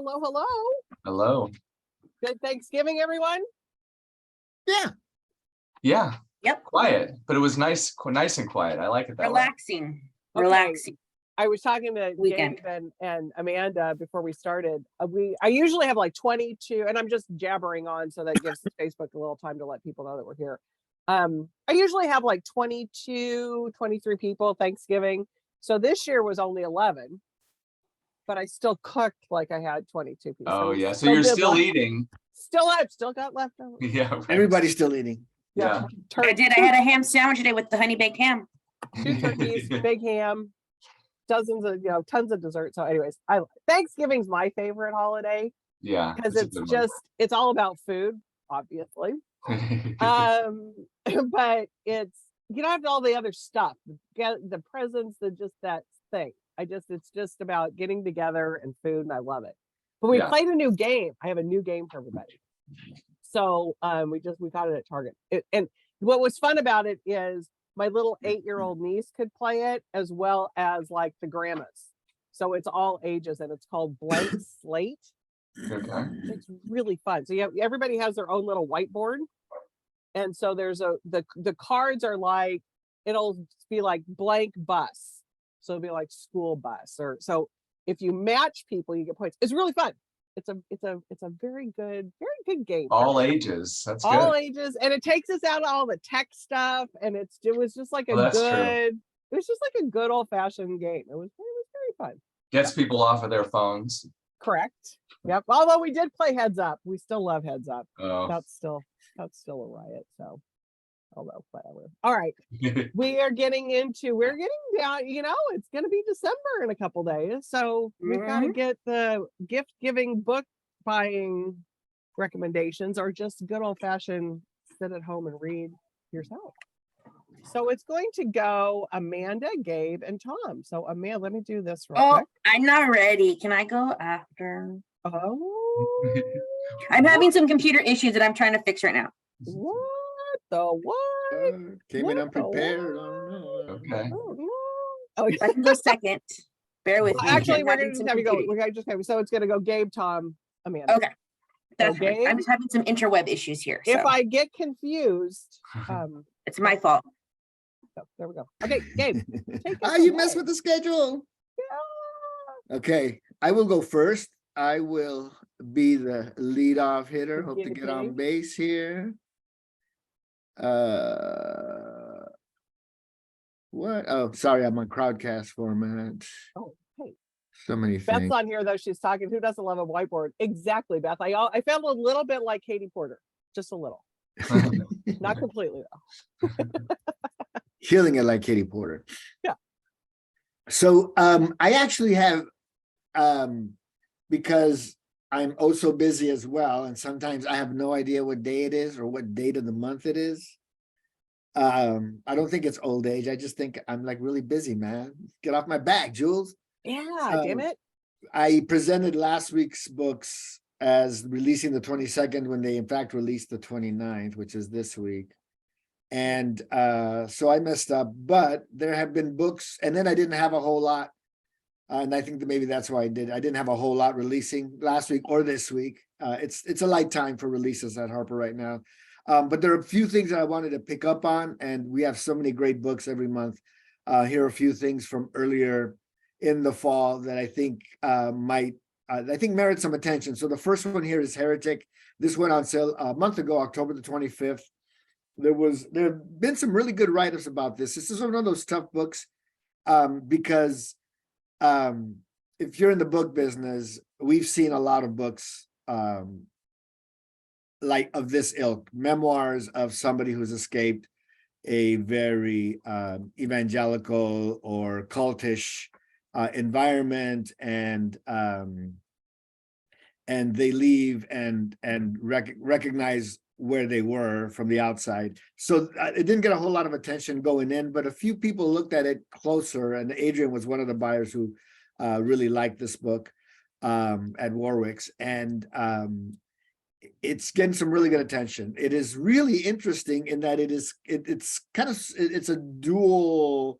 Hello, hello. Hello. Good Thanksgiving, everyone. Yeah. Yeah. Yep. Quiet, but it was nice and quiet. I like it that way. Relaxing. Okay. Relaxing. I was talking to Weekend. Gabe and Amanda before we started. I usually have like 22, and I'm just jabbering on, so that gives Facebook a little time to let people know that we're here. I usually have like 22, 23 people Thanksgiving. So this year was only 11, but I still cooked like I had 22 people. Oh yeah. So still you're did still left- eating. Still got leftovers. Yeah. Right. Everybody's still eating. Yeah. I did. I had a ham sandwich today with the honey baked ham. 2 turkeys, big ham, dozens of, tons of dessert. So anyways, Thanksgiving's my favorite holiday Yeah. because that's a it's good just, it's all about food, obviously. one. But it's, you don't have all the other stuff, get the presents, just that thing. It's just about getting together and food, and I love it. But we Yeah. played a new game. I have a new game for everybody. So we got it at Target. And what was fun about it is my little 8-year-old niece could play it, as well as like the grandmas. So it's all ages, and it's called Blank Slate. Okay. It's really fun. So everybody has their own little whiteboard. And so there's the cards are like, it'll be like blank bus. So it'll be like school bus, or so if you match people, you get points. It's really fun. It's a very good game. All ages. That's All good. ages, and it takes us out of all the tech stuff, and it was just like Well, that's true. it was just like a good old-fashioned game. It was very fun. Gets people off of their phones. Correct. Yep. Although we did play Heads Up. We still love Heads Up. Oh. That's still a riot. So although whatever. All right. We're getting down, it's gonna be December in a couple days. So we've got to get the gift giving, book buying recommendations, or just good old-fashioned sit at home and read yourself. So it's going to go Amanda, Gabe, and Tom. So Amanda, let me do this real Oh, quick. I'm not ready. Can I go after? Oh, I'm having some computer issues that I'm trying to fix right now. what the what? Came in What the unprepared. what? I don't know. Okay. Oh, no. Oh, I can go second. Bear with me. actually, I'm we're having gonna some just have you go. computer- So it's gonna go Gabe, Tom, Amanda. Okay. That's fine. Gabe? I'm just having some interweb issues here. If so I get confused, it's my fault. oh, there we go. Okay, Gabe. Take us You away. messed with the schedule. Yeah. Okay, I will go first. I will be the leadoff hitter. Hope to Guinea get on pig. base here. What? Oh, sorry, I'm on Crowdcast format. Oh, hey. So many Beth's things. on here though. She's talking. Who doesn't love a whiteboard? Exactly, Beth. I felt a little bit like Katie Porter, just a little, not completely though. Killing it like Katie Porter. Yeah. So I actually have because I'm oh so busy as well, and sometimes I have no idea what day it is or what date of the month it is. I don't think it's old age. I just think I'm like really busy, man. Get off my back, Jules. Yeah, damn it. I presented last week's books as releasing the 22nd when they in fact released the 29th, which is this week. And so I messed up, but there have been books, and then I didn't have a whole lot. And I think that maybe that's why I didn't have a whole lot releasing last week or this week. It's a light time for releases at Harper right now. But there are a few things that I wanted to pick up on, and we have so many great books every month. Here are a few things from earlier in the fall that I think merit some attention. So the first one here is Heretic. This went on sale a month ago, October the 25th. There have been some really good write-ups about this. This is one of those tough books because if you're in the book business, we've seen a lot of books like of this ilk, memoirs of somebody who's escaped a very evangelical or cultish environment, and they leave and recognize where they were from the outside. So it didn't get a whole lot of attention going in, but a few people looked at it closer, and Adrian was one of the buyers who really liked this book at Warwick's, and it's getting some really good attention. It is really interesting in that it's a dual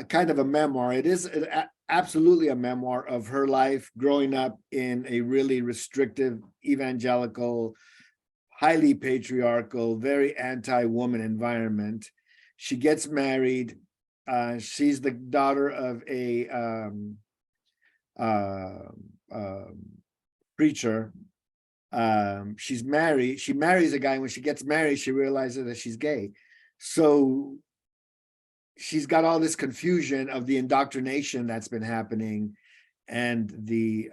kind of a memoir. It is absolutely a memoir of her life growing up in a really restrictive evangelical, highly patriarchal, very anti-woman environment. She gets married. She's the daughter of a preacher. She's married. She marries a guy. When she gets married, she realizes that she's gay. So she's got all this confusion of the indoctrination that's been happening and the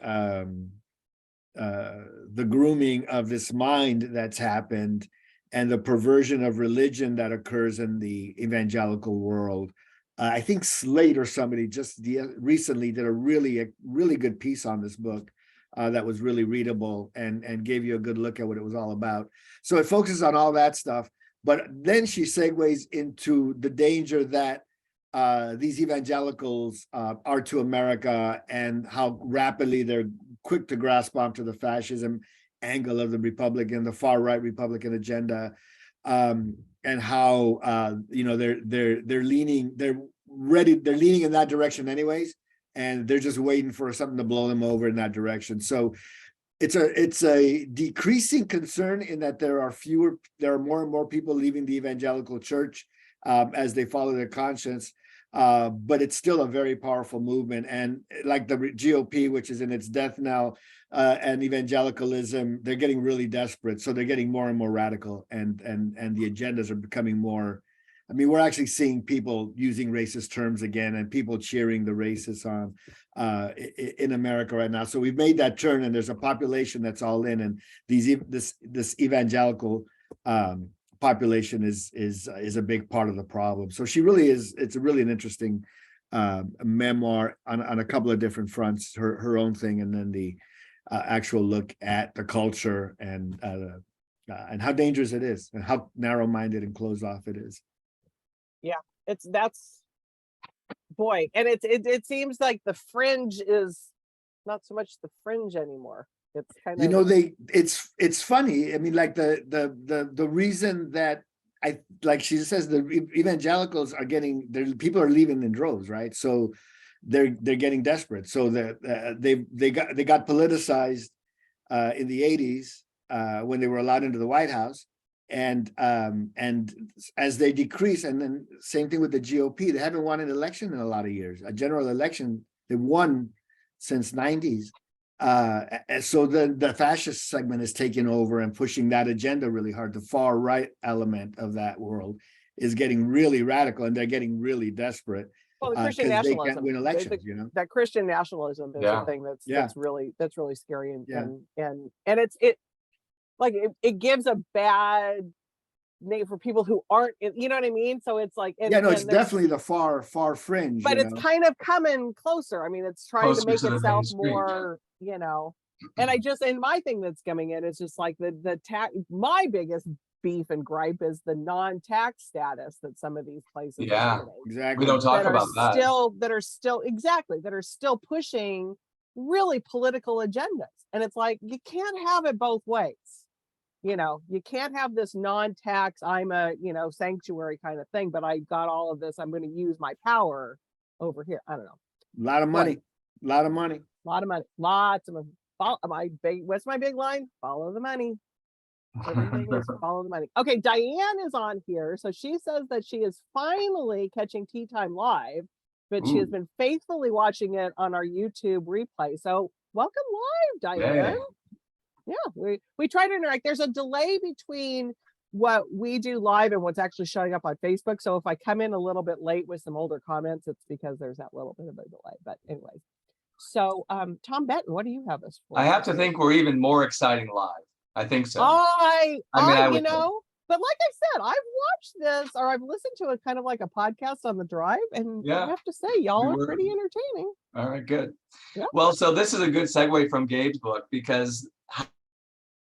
grooming of this mind that's happened and the perversion of religion that occurs in the evangelical world. I think Slate or somebody just recently did a really good piece on this book that was really readable and gave you a good look at what it was all about. So it focuses on all that stuff, but then she segues into the danger that these evangelicals are to America and how rapidly they're quick to grasp onto the fascism angle of the Republican, the far right Republican agenda, and how they're leaning in that direction anyways, and they're just waiting for something to blow them over in that direction. So it's a decreasing concern in that there are more and more people leaving the evangelical church as they follow their conscience. But it's still a very powerful movement. And like the GOP, which is in its death knell, and evangelicalism, they're getting really desperate. So they're getting more and more radical, and the agendas are becoming more. I mean, we're actually seeing people using racist terms again, and people cheering the racists on in America right now. So we've made that turn, and there's a population that's all in, and this evangelical population is a big part of the problem. So she really is. It's really an interesting memoir on a couple of different fronts. Her own thing, and then the actual look at the culture and how dangerous it is, and how narrow-minded and closed off it is. That's boy, and it seems like the fringe is not so much the fringe anymore. It's kind of, it's funny. I mean, like the reason that like she says, the evangelicals are people are leaving in droves, right? So they're getting desperate. So that they got politicized in the 80s when they were allowed into the White House. And as they decrease, and then same thing with the GOP, they haven't won an election in a lot of years, a general election. They won since 90s. So the fascist segment is taking over and pushing that agenda really hard. The far right element of that world is getting really radical, and they're getting really desperate. well, the Christian They nationalism. can't win elections, you know. That Christian nationalism is Yeah. the thing Yeah. that's really scary, Yeah. and it gives a bad name for people who aren't, you know what I mean? So it's like, It's there's- definitely the far fringe. but you it's know? kind of coming closer. I mean, it's trying Closer to make to the itself mainstream, more, and my thing that's coming in is just like the tax. My biggest beef and gripe is the non-tax status that some of these places Yeah. eliminate. Exactly. We don't talk about that. that are still pushing really political agendas. And it's like, you can't have it both ways. You can't have this non-tax, I'm a, sanctuary kind of thing, but I got all of this, I'm going to use my power over here. I don't know. A lot of money. Lots of money. Lots of what's my big line? Follow the money. Everything is follow the money. Okay, Diane is on here. So she says that she is finally catching Tea Time Live, but she has Ooh. been faithfully watching it on our YouTube replay. So welcome live, Diane. Yeah. Yeah, we try to interact. There's a delay between what we do live and what's actually showing up on Facebook. So if I come in a little bit late with some older comments, it's because there's that little bit of a delay. But anyways, so Tom Benton, what do you have us for? I have to think we're even more exciting live. I think so. I would you think. know, but like I said, I've watched this, or I've listened to it kind of like a podcast on the drive, and Yeah. I have to say, y'all We are were- pretty entertaining. All right, good. Yeah. Well, so this is a good segue from Gabe's book, because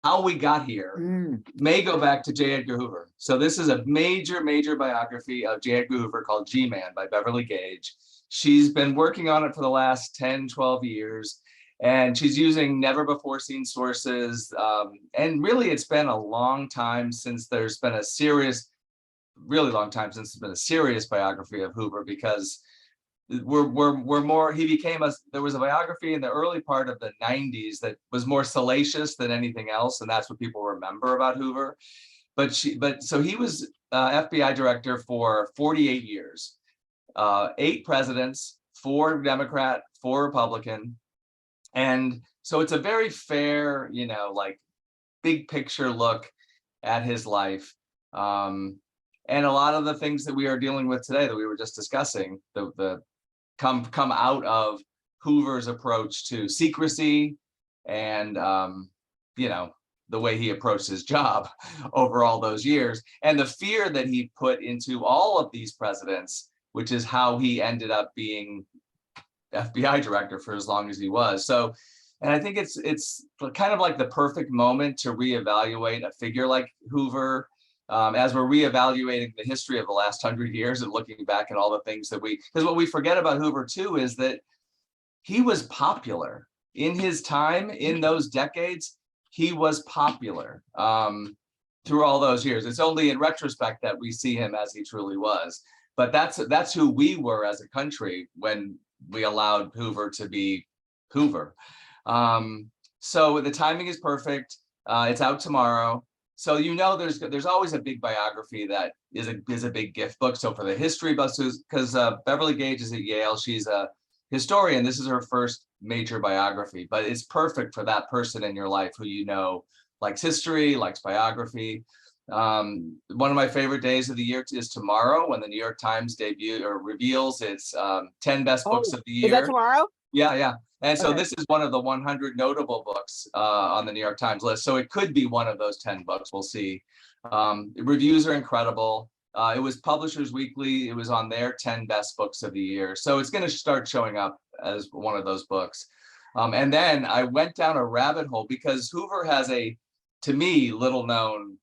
how we got here may go back to J. Edgar Hoover. So this is a major biography of J. Edgar Hoover called G-Man by Beverly Gage. She's been working on it for the last 10, 12 years, and she's using never before seen sources. And really, it's been a long time since there's been a serious biography of Hoover, because were more, he became there was a biography in the early part of the 90s that was more salacious than anything else, and that's what people remember about Hoover. But so he was FBI director for 48 years, 8 presidents, 4 Democrat, 4 Republican. And so it's a very fair, like big picture look at his life. And a lot of the things that we are dealing with today that we were just discussing, the come out of Hoover's approach to secrecy and, the way he approached his job over all those years, and the fear that he put into all of these presidents, which is how he ended up being FBI director for as long as he was. So, and I think it's kind of like the perfect moment to reevaluate a figure like Hoover, as we're reevaluating the history of the last 100 years and looking back at all the things that because what we forget about Hoover too is that he was popular in his time, in those decades. He was popular through all those years. It's only in retrospect that we see him as he truly was. But that's who we were as a country when we allowed Hoover to be Hoover. So the timing is perfect. It's out tomorrow. So there's always a big biography that is a big gift book. So for the history buffs, because Beverly Gage is at Yale, she's a historian. This is her first major biography, but it's perfect for that person in your life who likes history, likes biography. One of my favorite days of the year is tomorrow, when the New York Times reveals its 10 best books of the year. Is that tomorrow? Yeah. And so Okay. this is one of the 100 notable books on the New York Times list. So it could be one of those 10 books. We'll see. Reviews are incredible. It was Publishers Weekly. It was on their 10 best books of the year. So it's going to start showing up as one of those books. And then I went down a rabbit hole because Hoover has to me, little known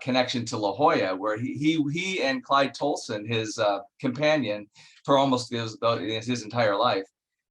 connection to La Jolla, where he and Clyde Tolson, his companion for almost his entire life,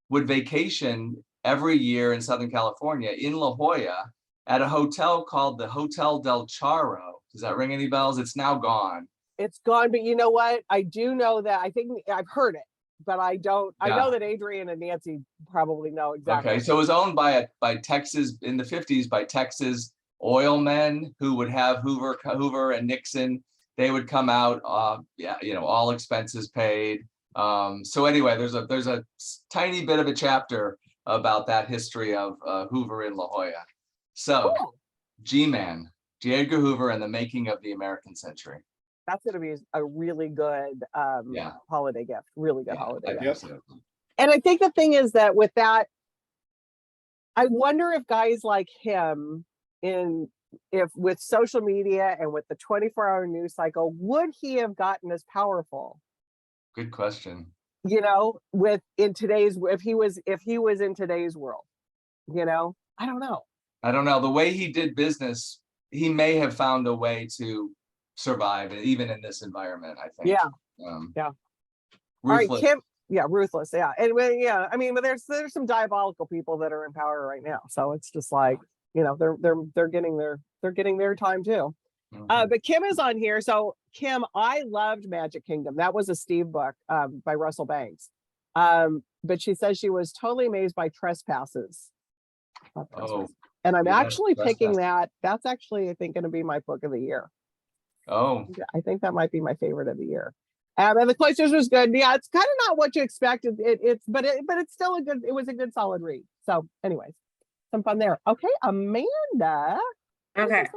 would vacation every year in Southern California in La Jolla at a hotel called the Hotel del Charro. Does that ring any bells? It's now gone. It's gone, but you know what? I do know that. I think I've heard it, but I don't. I know that Adrian and Nancy probably know exactly. Okay, so it was owned by Texas in the 50s by Texas oil men who would have Hoover and Nixon. They would come out, all expenses paid. So anyway, there's a tiny bit of a chapter about that history of Hoover in La Jolla. So, cool. G-Man, J. Edgar Hoover and the Making of the American Century. That's going to be a really good holiday gift. Really good holiday gift. So. And I think the thing is that with that, I wonder if guys like him, if with social media and with the 24-hour news cycle, would he have gotten as powerful? Good question. If he was in today's world, I don't know. I don't know. The way he did business, he may have found a way to survive even in this environment, I think. Yeah. Ruthless. All right, Kim. Yeah, ruthless. Yeah. And I mean, but there's some diabolical people that are in power right now. So it's just like, they're getting their time too. Mm-hmm. But Kim is on here. So Kim, I loved Magic Kingdom. That was a Steve book by Russell Banks. But she says she was totally amazed by Trespasses. Oh. And I'm actually picking that. That's actually, I think, going to be my book of the year. Oh. I think that might be my favorite of the year. And the Cloisters was good. Yeah, it's kind of not what you expected. But it's still it was a good solid read. So anyways, some fun there. Okay, Amanda. Okay.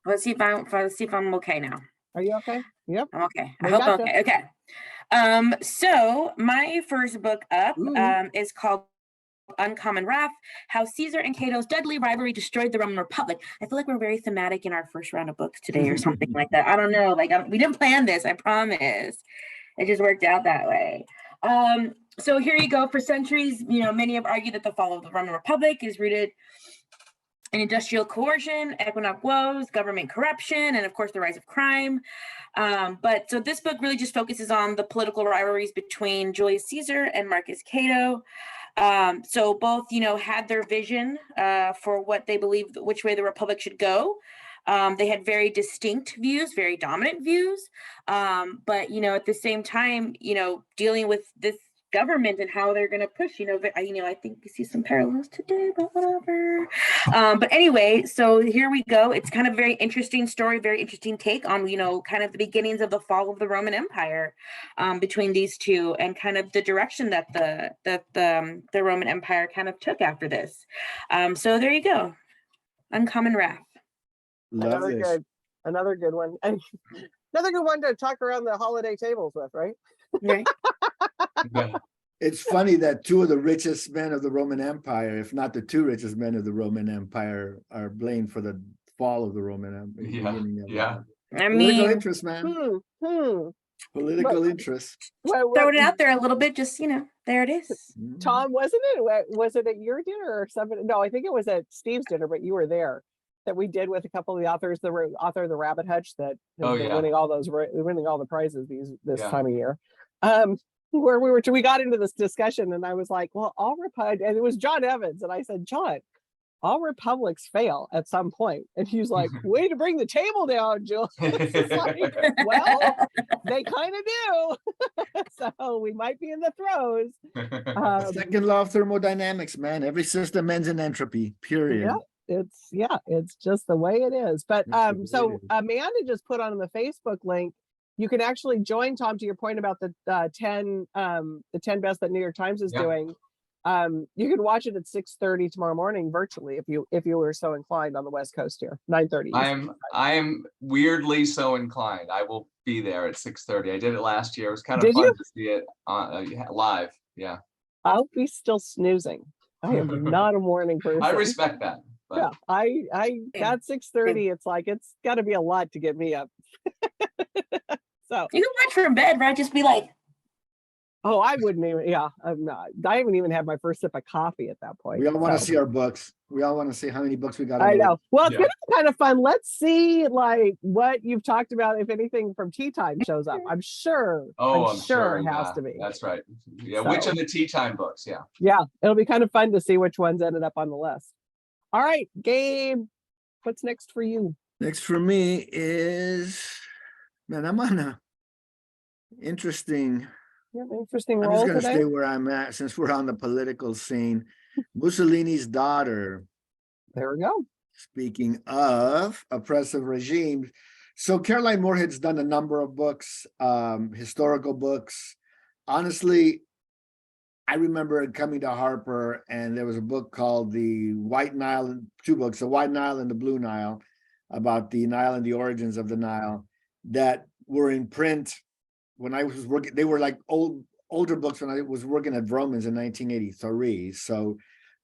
Let's see if I'm okay now. Are you okay? Yep. I'm okay. I hope I'm okay. Okay. So my first book up is called Uncommon Wrath: How Caesar and Cato's Deadly Rivalry Destroyed the Roman Republic. I feel like we're very thematic in our first round of books today or something like that. I don't know. We didn't plan this, I promise. It just worked out that way. So here you go. For centuries, many have argued that the fall of the Roman Republic is rooted in industrial coercion, economic woes, government corruption, and of course the rise of crime. But so this book really just focuses on the political rivalries between Julius Caesar and Marcus Cato. So both, had their vision for what they believed, which way the Republic should go. They had very distinct views, very dominant views. But, at the same time, dealing with this government and how they're going to push, I think you see some parallels today, but whatever. But anyway, so here we go. It's kind of a very interesting story, very interesting take on, kind of the beginnings of the fall of the Roman Empire, between these two, and kind of the direction that the Roman Empire kind of took after this. So there you go. Uncommon Wrath. Love this. Another good one. And another good one to talk around the holiday tables with, right? Right. Yeah. It's funny that two of the richest men of the Roman Empire, if not the two richest men of the Roman Empire, are blamed for the fall of the Roman Empire. Yeah. I Political mean, interest, man. Political interest. throwing it out there a little bit, just, there it is. Tom, was it at your dinner or somebody? No, I think it was at Steve's dinner, but you were there. That we did with a couple of the authors, the author of the Rabbit Hutch that has been winning all the prizes this time of year. Where we got into this discussion, and I was like, well, all Republic, and it was John Evans, and I said, John, all republics fail at some point, and he was like, way to bring the table down, Jill. Like, well, they kind of do. So we might be in the throes. Second law of thermodynamics, man. Every system ends in entropy, period. It's just the way it is. But That's the so way it is. Amanda just put on the Facebook link, you can actually join, Tom, to your point about the 10 best that New York Times is doing. You can watch it at 6:30 tomorrow morning virtually if you were so inclined on the West Coast here. 9:30. I am weirdly so inclined. I will be there at 6:30. I did it last year. It was kind of Did fun you? to see it live. Yeah. I'll be still snoozing. I am not a morning person. I respect that. But Yeah, I got 6:30. It's like it's got to be a lot to get me up. So You can watch from bed, right? Just be like, I wouldn't even. Yeah, I'm not. I haven't even had my first sip of coffee at that point. We all want to so. see our books. We all want to see how many books we got. I know. Well, it's Yeah. gonna be kind of fun. Let's see, like, what you've talked about. If anything from Tea Time shows up, I'm sure. I'm sure it has yeah, to be. That's right. Yeah. Which So- of the tea time books? Yeah. Yeah, it'll be kind of fun to see which ones ended up on the list. All right, Gabe, what's next for you? Next for me is, man, I'm on a interesting. You have an interesting I'm role just going to today. stay where I'm at since we're on the political scene. Mussolini's daughter. There we go. Speaking of oppressive regimes, so Caroline Moorhead's done a number of books, historical books. Honestly, I remember coming to Harper, and there was a book called The White Nile, two books, The White Nile and the Blue Nile, about the Nile and the origins of the Nile, that were in print when I was working. They were like older books when I was working at Vroman's in 1983. So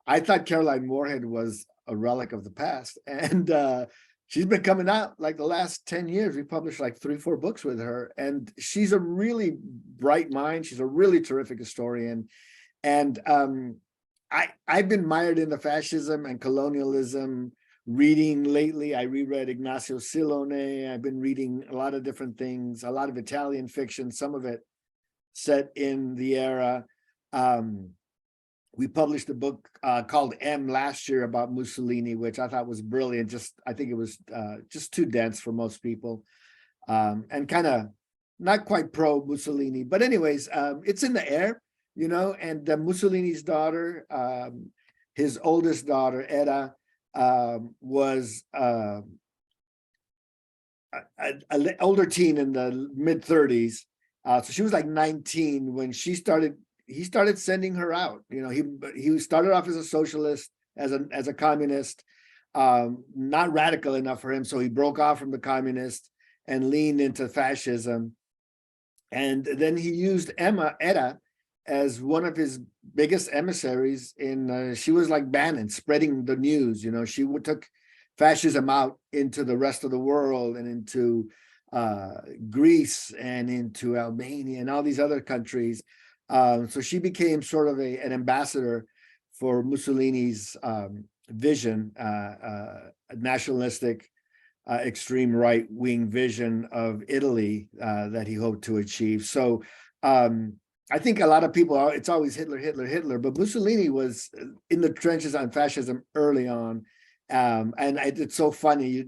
I thought Caroline Moorhead was a relic of the past, and she's been coming out like the last 10 years. We published like 3-4 books with her, and she's a really bright mind. She's a really terrific historian. And I've been mired into fascism and colonialism reading lately. I reread Ignacio Silone. I've been reading a lot of different things, a lot of Italian fiction, some of it set in the era. We published a book called M last year about Mussolini, which I thought was brilliant. I think it was just too dense for most people, and kind of not quite pro Mussolini. But anyways, it's in the air, and Mussolini's daughter, his oldest daughter, Eda, was an older teen in the mid 30s. So she was like 19 when he started sending her out. He started off as a socialist, as a communist, not radical enough for him. So he broke off from the communist and leaned into fascism. And then he used Eda as one of his biggest emissaries she was like Bannon, spreading the news. She took fascism out into the rest of the world and into Greece and into Albania and all these other countries. So she became sort of an ambassador for Mussolini's vision, nationalistic, extreme right-wing vision of Italy that he hoped to achieve. So I think a lot of people it's always Hitler, Hitler, Hitler, but Mussolini was in the trenches on fascism early on. And it's so funny.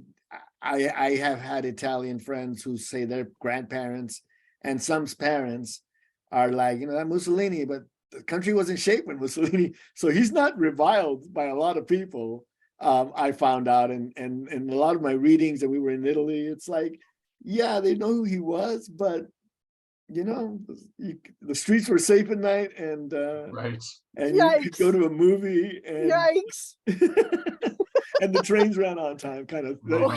I have had Italian friends who say their grandparents and some's parents are like, that Mussolini, but the country wasn't shaped when Mussolini, so he's not reviled by a lot of people. I found out, and a lot of my readings that we were in Italy, it's like, yeah, they know who he was, but the streets were safe at night, and Right. and you could go Yikes. to a movie, and Yikes. and the trains ran on time, kind of Oh,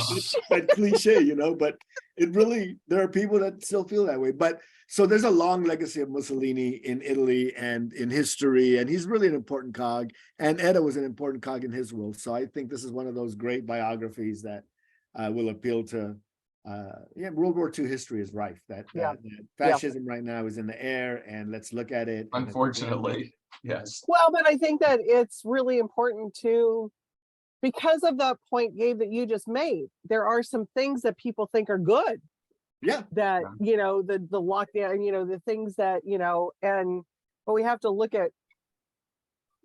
that cliche, but it really, there are people that still feel that way. But so there's a long legacy of Mussolini in Italy and in history, and he's really an important cog, and Etta was an important cog in his world. So I think this is one of those great biographies that will appeal to World War II history is rife. That fascism right now is in the air, and let's look at it. unfortunately, yes. Well, but I think that it's really important to, because of that point, Gabe, that you just made, there are some things that people think are good. Yeah. That, the lockdown, the things that, but we have to look at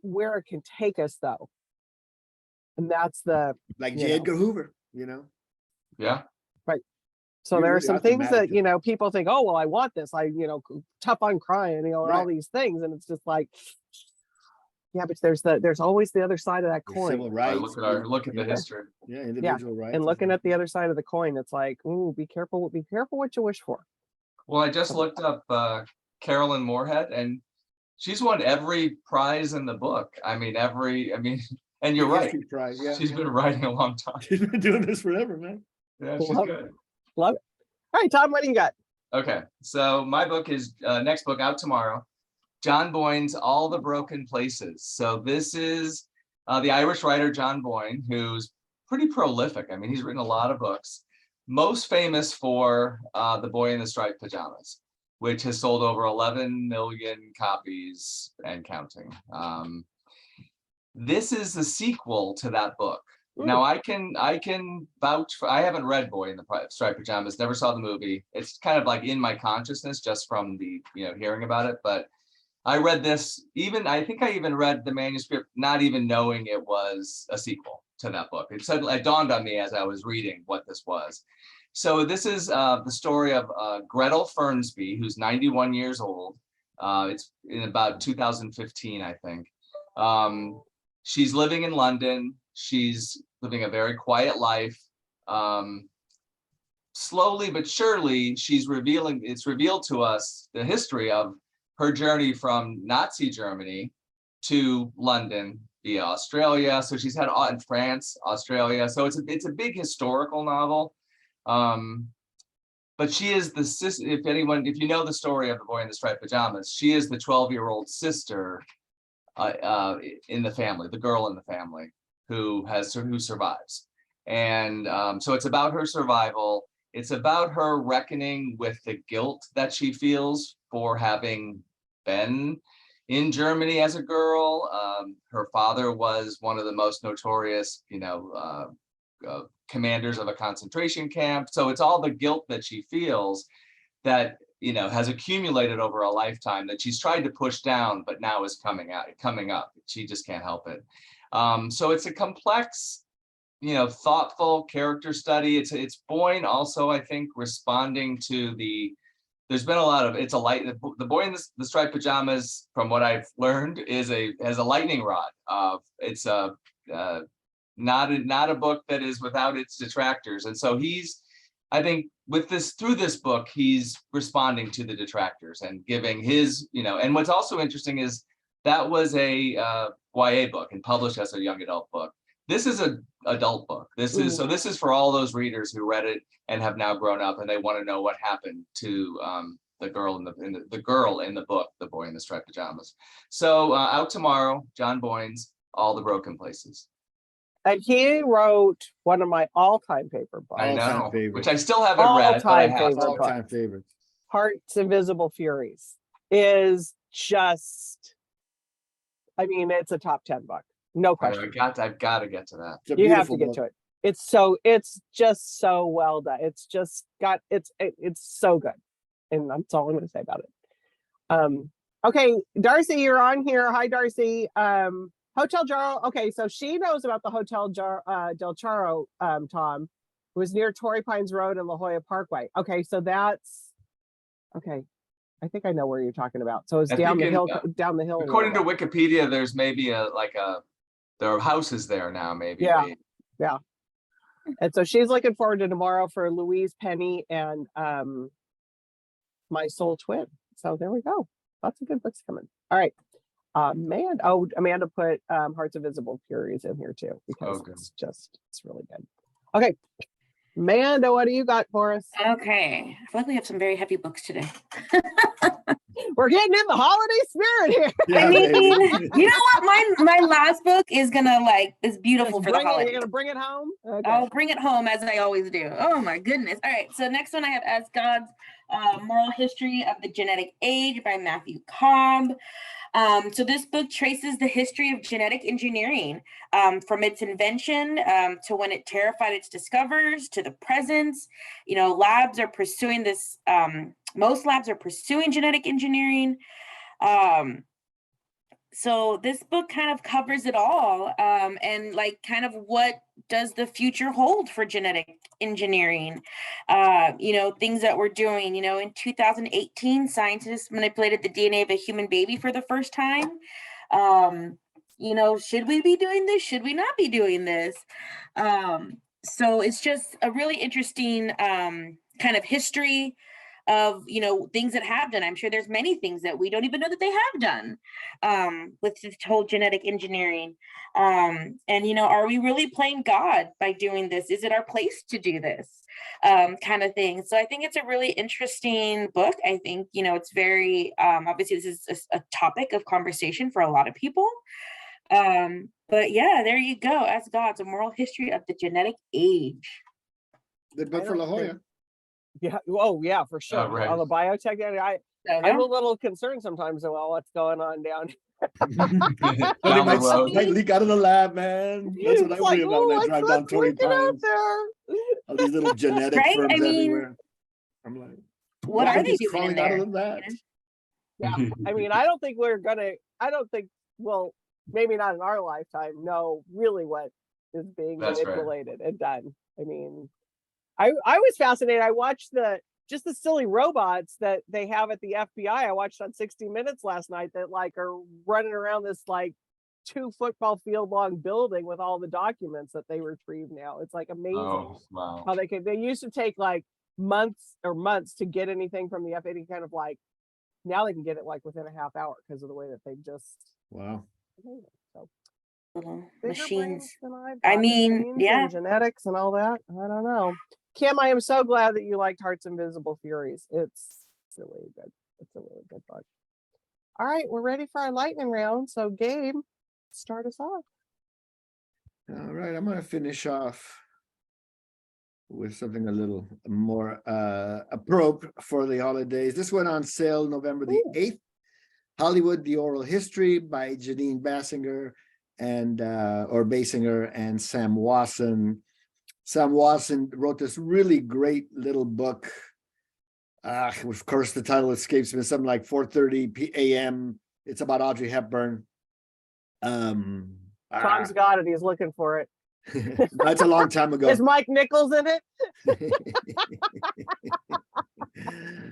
where it can take us, though. And that's like J. Edgar Hoover, Yeah. So We there are really some are things that, thematic. people think, oh, well, I want this. Tough on crime, and all Right. these things. And it's just like, yeah, but there's always the other side of that There's civil coin. rights. Look at the history. Yeah, individual rights. And looking at the other side of the coin, it's like, ooh, be careful what you wish for. Well, I just looked up Carolyn Moorhead, and she's won every prize in the book. And you're right. History prize, yeah. She's been writing a long time. She's been doing this forever, man. Yeah, she's Love good. Love it. All right, Tom, what do you got? Okay, so my book is next book out tomorrow. John Boyne's All the Broken Places. So this is the Irish writer John Boyne, who's pretty prolific. He's written a lot of books. Most famous for The Boy in the Striped Pajamas, which has sold over 11 million copies and counting. This is the sequel to that book. Now I can vouch for, I haven't read Boy in the Striped Pajamas, never saw the movie. It's kind of like in my consciousness just from the, hearing about it. But I read this, I think I even read the manuscript, not even knowing it was a sequel to that book. It dawned on me as I was reading what this was. So this is the story of Gretel Fernsby, who's 91 years old. It's in about 2015, I think. She's living in London. She's living a very quiet life. Slowly but surely, it's revealed to us the history of her journey from Nazi Germany to London via Australia. So she's had in France, Australia. So it's a big historical novel. But she is the sister, if you know the story of The Boy in the Striped Pajamas, she is the 12-year-old sister in the family, the girl in the family who survives. And so it's about her survival. It's about her reckoning with the guilt that she feels for having been in Germany as a girl. Her father was one of the most notorious, commanders of a concentration camp. So it's all the guilt that she feels that, has accumulated over a lifetime that she's tried to push down, but now is coming up. She just can't help it. So it's a complex, thoughtful character study. It's Boyne also, I think, responding to there's been a lot of, The Boy in the Striped Pajamas, from what I've learned, has a lightning rod. It's not a book that is without its detractors. And so I think through this book, he's responding to the detractors and giving his, and what's also interesting is that was a YA book and published as a young adult book. This is an adult book. This is for all those readers who read it and have now grown up and they want to know what happened to the girl in the book, The Boy in the Striped Pajamas. So out tomorrow, John Boyne's All the Broken Places. And he wrote one of my all-time favorite books. I know, All-time favorite. which I still haven't read, but I have All-time to. favorite. All-time favorites. Heart's Invisible Furies is just, it's a top 10 book. No question. I've got to get to that. It's a You have to beautiful get book. to it. It's just so well done. It's just it's so good. And that's all I'm going to say about it. Okay, Darcy, you're on here. Hi, Darcy. Hotel Jaro. Okay, so she knows about the Hotel Del Charo, Tom, who was near Torrey Pines Road and La Jolla Parkway. Okay, so that's okay. I think I know where you're talking about. So it's I down the think hill, down the hill. a little According to bit. Wikipedia, there's maybe there are houses there now, maybe. Yeah. maybe. Yeah. And so she's looking forward to tomorrow for Louise, Penny, and my soul twin. So there we go. Lots of good books coming. All right. Amanda put Hearts of Visible Furies in here too, because good. it's really good. Okay. Amanda, what do you got for us? Okay. I feel like we have some very heavy books today. We're getting in the holiday spirit here. I mean, baby. you know what? My last book is gonna is beautiful for the You're holidays. gonna bring it home? Okay. I'll bring it home as I always do. Oh my goodness. All right. So next one I have As God's Moral History of the Genetic Age by Matthew Cobb. So this book traces the history of genetic engineering from its invention to when it terrified its discoverers to the present. You know, labs are pursuing this. Most labs are pursuing genetic engineering. So this book kind of covers it all, and like kind of what does the future hold for genetic engineering? You know, things that we're doing. You know, in 2018, scientists manipulated the DNA of a human baby for the first time. You know, should we be doing this? Should we not be doing this? So it's just a really interesting kind of history of, you know, things that have done. I'm sure there's many things that we don't even know that they have done with this whole genetic engineering. And, you know, are we really playing God by doing this? Is it our place to do this kind of thing? So I think it's a really interesting book. I think, you know, it's very, obviously this is a topic of conversation for a lot of people. But yeah, there you go. As God's, A Moral History of the Genetic Age. Good book for La Jolla. Yeah. Oh, yeah, for sure. right. On the biotech, I'm a little concerned sometimes about what's going on down. But it might leak out of the lab, man. That's what I worry about when I drive down Torrey Pines. All these little genetic Right? firms I mean, everywhere. I'm like, what are they he's doing in crawling out there? of that? Yeah. I mean, I don't think well, maybe not in our lifetime, know really what is being That's right. manipulated and done. I mean, I was fascinated. I watched the silly robots that they have at the FBI. I watched on 60 Minutes last night that like are running around this like 2 football field long building with all the documents that they retrieve now. It's like amazing Oh, wow. how they used to take like months to get anything from the FBI, kind of like now they can get it like within a half hour because of the way that they just Wow. so Little bigger machines. brains than I've I got, mean, machines yeah. and genetics and all that. I don't know. Kim, I am so glad that you liked Hearts and Visible Furies. It's really good. It's a really good book. All right, we're ready for our lightning round. So Gabe, start us off. All right, I'm gonna finish off with something a little more appropriate for the holidays. This went on sale November the 8th. Hollywood, The Oral History by Janine Basinger and Basinger and Sam Wasson. Sam Wasson wrote this really great little book. Of course, the title escapes me. Something like 4:30 a.m. It's about Audrey Hepburn. Tom's got it. He's looking for it. That's a long time ago. Is Mike Nichols in it?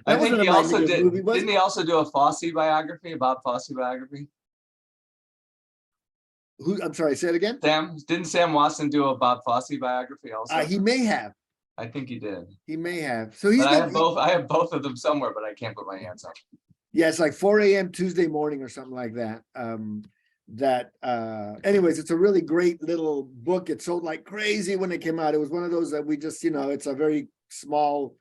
I think he also did. Movie, didn't he also do a Fosse biography, a Bob Fosse biography? Who? I'm sorry. Say it again. Didn't Sam Wasson do a Bob Fosse biography also? He may have. I think he did. He may have. So he's. But I have both of them somewhere, but I can't put my hands on. Yeah, it's like 4 a.m. Tuesday morning or something like that. Anyways, it's a really great little book. It sold like crazy when it came out. It was one of those that we just, it's a very small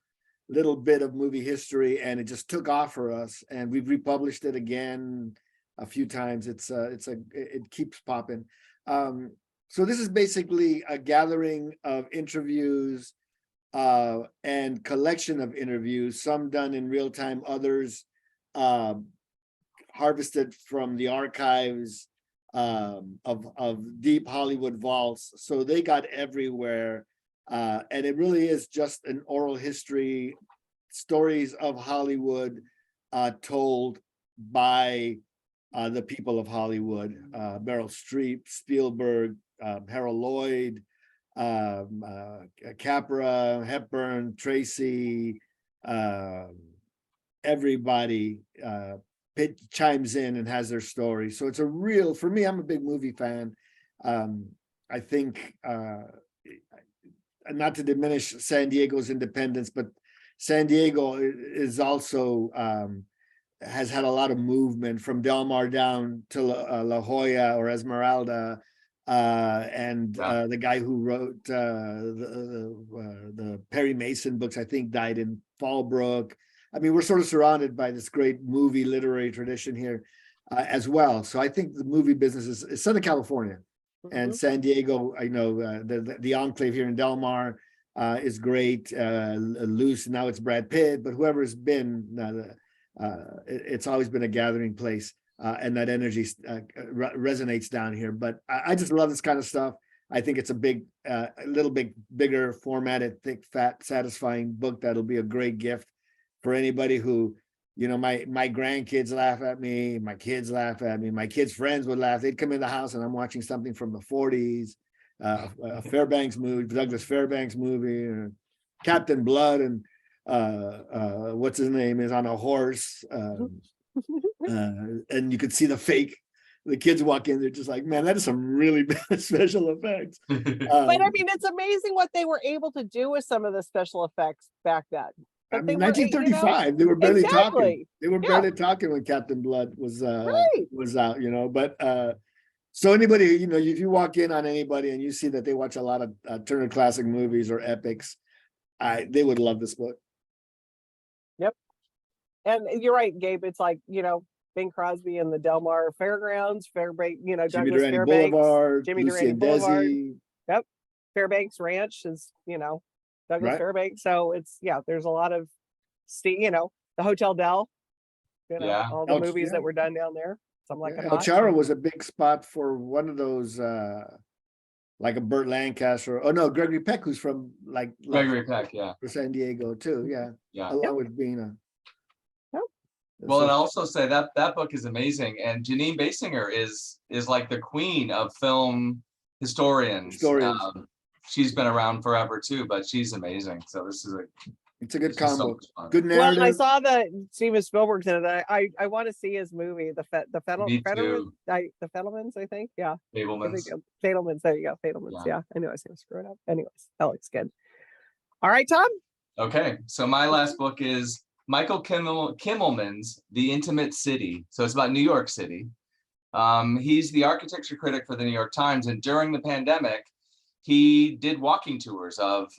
little bit of movie history, and it just took off for us. And we've republished it again a few times. It keeps popping. So this is basically a gathering of interviews and collection of interviews, some done in real time, others harvested from the archives of deep Hollywood vaults. So they got everywhere. And it really is just an oral history, stories of Hollywood told by the people of Hollywood. Meryl Streep, Spielberg, Harold Lloyd, Capra, Hepburn, Tracy, everybody chimes in and has their story. So it's a real, for me, I'm a big movie fan. I think, not to diminish San Diego's independence, but San Diego is also has had a lot of movement from Del Mar down to La Jolla or Esmeralda, and the guy who wrote the Perry Mason books, I think, died in Fallbrook. I mean, we're sort of surrounded by this great movie literary tradition here as well. So I think the movie business is Southern California. And San Diego, I know the enclave here in Del Mar is great. Loose, now it's Brad Pitt, but whoever's been, it's always been a gathering place, and that energy resonates down here. But I just love this kind of stuff. I think it's a big, a little bit bigger formatted, thick, fat, satisfying book that'll be a great gift for anybody who, you know, my grandkids laugh at me, my kids laugh at me, my kids' friends would laugh. They'd come in the house and I'm watching something from the 40s, a Fairbanks movie, Douglas Fairbanks movie, Captain Blood, and what's his name is on a horse. And you could see the kids walk in, they're just like, man, that is some really bad special effects. But I mean, it's amazing what they were able to do with some of the special effects back then. I mean, 1935, they were barely talking. They were barely talking when Captain Blood was out, you know. But so anybody, you know, if you walk in on anybody and you see that they watch a lot of Turner Classic Movies or epics, they would love this book. Yep. And you're right, Gabe. It's like, you know, Bing Crosby and the Del Mar Fairgrounds, Fairbanks, you know, Jimmy Douglas Durante Fairbanks, Boulevard, Jimmy Lucy Durante and Boulevard. Desi. Yep. Fairbanks Ranch is, you know, Douglas Right. Fairbanks. So it's, yeah, there's a lot of, you know, the Hotel Del, you know, Yeah. all the El- movies yeah. that were done down there. Something like El Charo was a big spot for one of those, like a Burt Lancaster. Oh no, Gregory Peck, who's from Gregory Peck, yeah. for San Diego too. Yeah, Yeah. along with being a. Yep. Well, and I'll also say that that book is amazing, and Janine Basinger is like the queen of film historians. She's been around forever too, but she's amazing. So this is It's a good this is so combo. much fun. Good Well, narrative. I saw that Steven Spielberg's in it. I want to see his movie, the Me too. Fabelmans, I think. Yeah. I think Fabelmans. Fabelmans. There you go. Fabelmans. Yeah. Yeah. I knew I was going to screw it up. Anyways, that looks good. All right, Tom. Okay, so my last book is Michael Kimmelman's The Intimate City. So it's about New York City. He's the architecture critic for the New York Times, and during the pandemic, he did walking tours of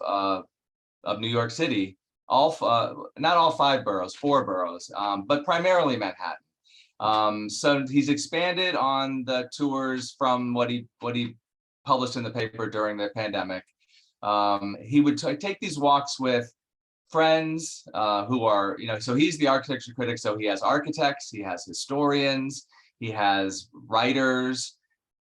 New York City. Not all 5 boroughs, 4 boroughs, but primarily Manhattan. So he's expanded on the tours from what he published in the paper during the pandemic. He would take these walks with friends who are, you know, so he's the architecture critic, so he has architects, he has historians, he has writers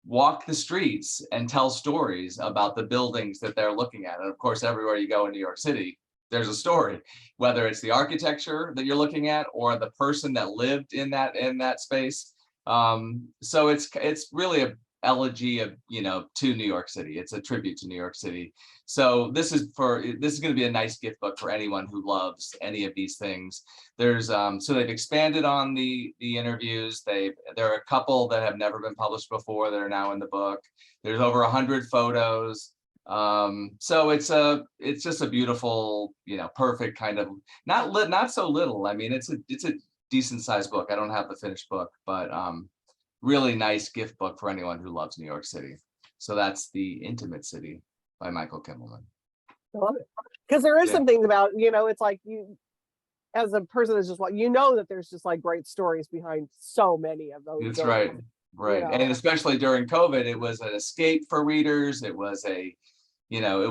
walk the streets and tell stories about the buildings that they're looking at. And of course, everywhere you go in New York City, there's a story, whether it's the architecture that you're looking at or the person that lived in that space. So it's really a elegy of, you know, to New York City. It's a tribute to New York City. So this is going to be a nice gift book for anyone who loves any of these things. There's so they've expanded on the interviews. There are a couple that have never been published before that are now in the book. There's over 100 photos. So it's just a beautiful, you know, perfect kind of not so little. I mean, it's a decent sized book. I don't have the finished book, but really nice gift book for anyone who loves New York City. So that's The Intimate City by Michael Kimmelman. I love it. Because there is Yeah. some things about, you know, it's like you, as a person that's just like, you know, that there's just like great stories behind so many of those. That's right. Right. know. And especially during COVID, it was an escape for readers. It was it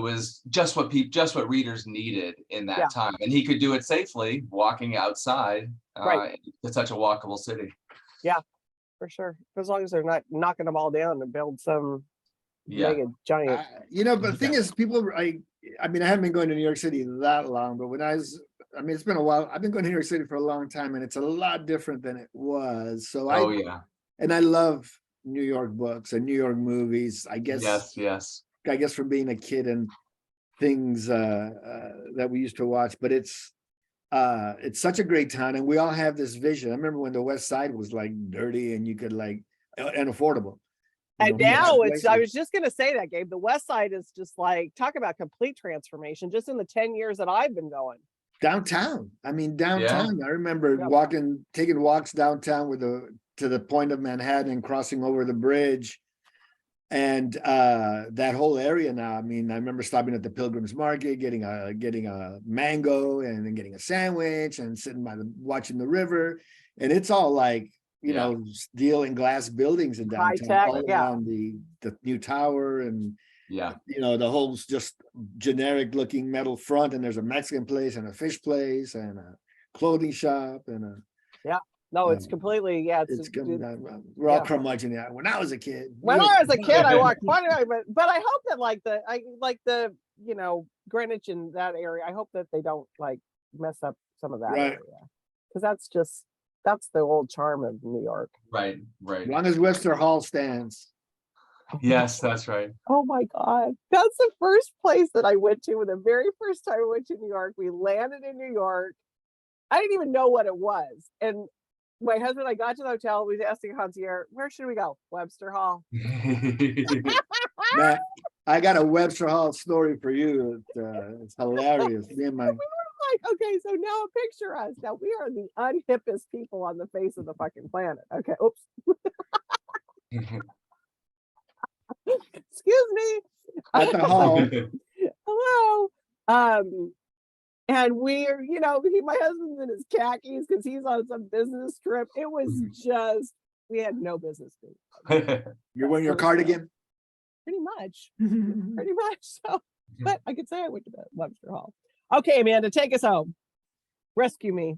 was just what readers needed in that Yeah. time. And he could do it safely, walking outside. Right. It's such a walkable city. For sure. As long as they're not knocking them all down to build some Yeah. mega giant. You know, but the thing is, people, I mean, I haven't been going to New York City that long, but it's been a while. I've been going to New York City for a long time, and it's a lot different than it was. So Oh yeah. and I love New York books and New York movies. I guess Yes. from being a kid and things that we used to watch, but it's it's such a great town, and we all have this vision. I remember when the West Side was like dirty and you could like and affordable. And we have now it's, I places- was just gonna say that, Gabe, the West Side is just like, talk about complete transformation, just in the 10 years that I've been going. downtown. I mean, downtown. I remember Yeah. taking walks downtown to the point of Manhattan and crossing over the bridge. And that whole area now, I mean, I remember stopping at the Pilgrim's Market, getting a mango and then getting a sandwich and sitting watching the river. And it's all like, you Yeah. know, steel and glass buildings in High downtown, tech, all yeah. around the new tower and Yeah. you know, the whole just generic looking metal front, and there's a Mexican place and a fish place and a clothing shop and No, it's Um, completely, yeah. it's coming down. We're all yeah. curmudgeon now. When I was a kid. When I was a kid, I walked quite a bit, but I hope that like the, you know, Greenwich and that area, I hope that they don't like mess up some of that Right. area. Cause that's the old charm of New York. Right. As Right. long as Webster Hall stands. Yes, that's right. Oh my God. That's the first place that I went to. The very first time I went to New York, we landed in New York. I didn't even know what it was. And my husband, I got to the hotel, we was asking concierge, where should we go? Webster Hall. Matt, I got a Webster Hall story for you. It's hilarious. Me and my Like, okay, so now picture us. Now we are the unhippest people on the face of the fucking planet. Okay, oops. Excuse me. at the hall. Hello. And we're, you know, my husband's in his khakis because he's on some business trip. It was just, we had no business being. You're wearing your cardigan. Pretty much. Pretty much. So, but I could say I went to Webster Hall. Okay, Amanda, take us home. Rescue me.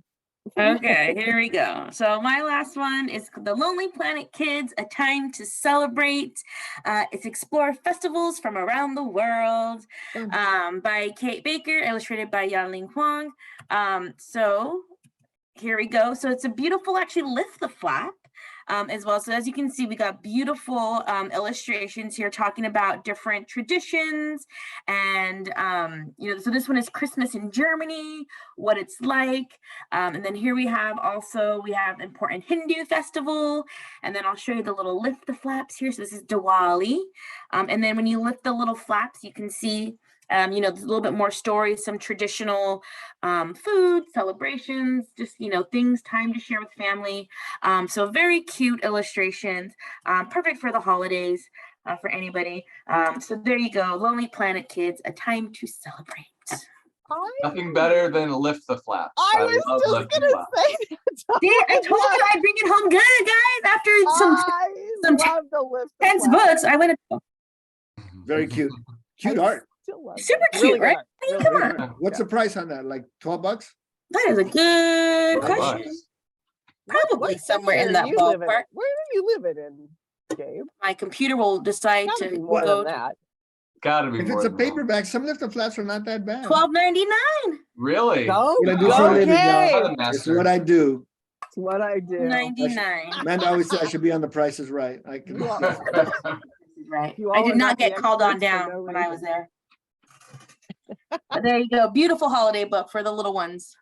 Okay, here we go. So my last one is The Lonely Planet Kids, A Time to Celebrate. It's Explore Festivals from Around the World by Kate Baker, illustrated by Yanling Huang. So here we go. So it's a beautiful, actually, lift the flap. As well. So as you can see, we got beautiful illustrations here talking about different traditions and, you know, so this one is Christmas in Germany, what it's like. And then here we have important Hindu festival. And then I'll show you the little lift the flaps here. So this is Diwali. And then when you lift the little flaps, you can see you know, there's a little bit more stories, some traditional food, celebrations, just, you know, things, time to share with family. So very cute illustrations, perfect for the holidays for anybody. So there you go, Lonely Planet Kids, A Time to Celebrate. Nothing better than lift the flaps. I was love just lift the gonna flaps. say that. See, I told you I'd bring it home good, guys. After some I love the lift. the tense flap. books, I went. Very cute. Cute I art. still love Super it. cute, right? good. I mean, Really come good. on. What's the price on that? Like $12? That is a good $12. question. Probably What somewhere in section that do you live in? ballpark. Where do you live it in, Gabe? My computer will decide Gotta be to more go than to that. Gotta be If more it's a than that. paperback, some lift the flaps are not that bad. $12.99. Really? Go, What I do go, for a living, y'all. Gabe. What a It's master. what I do. It's what I do. $99. Amanda always said I should be on The Price is Right. I can. You are- Right. You I all did are not the get called on experts for down no when I was reason. there. But there you go. Beautiful holiday book for the little ones.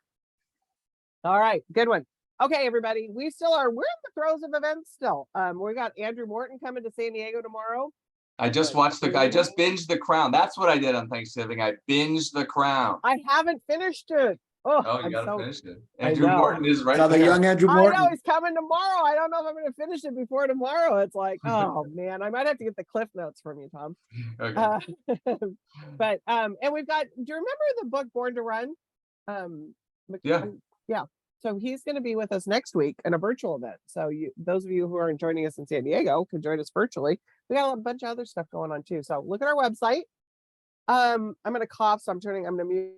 All right, good one. Okay, everybody, we're in the throes of events still. We got Andrew Morton coming to San Diego tomorrow. I just binged The Crown. That's what I did on Thanksgiving. I binged The Crown. I haven't finished it. Oh, Oh, you I'm gotta so, finish it. I Andrew know. Morton is right Saw the there. young Andrew I Morton. know he's coming tomorrow. I don't know if I'm going to finish it before tomorrow. It's like, oh man, I might have to get the cliff notes from you, Tom. Okay. But and we've got. Do you remember the book Born to Run? Yeah. Yeah. So he's going to be with us next week in a virtual event. So those of you who are joining us in San Diego can join us virtually. We got a bunch of other stuff going on too. So look at our website. I'm going to cough, so I'm going to mute.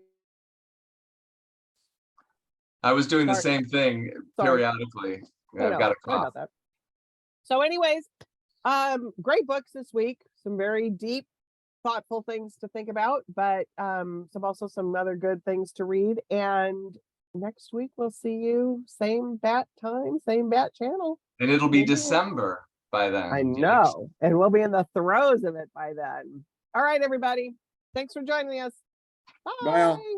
I was doing the Sorry. same thing Sorry. periodically. I know, I've got a sorry cough. about that. So anyways, great books this week. Some very deep, thoughtful things to think about, but some other good things to read. And next week we'll see you same bat time, same bat channel. And it'll be Yeah. December by then. I know, and we'll be in the throes of it by then. All right, everybody. Thanks for joining us. Bye all. Bye.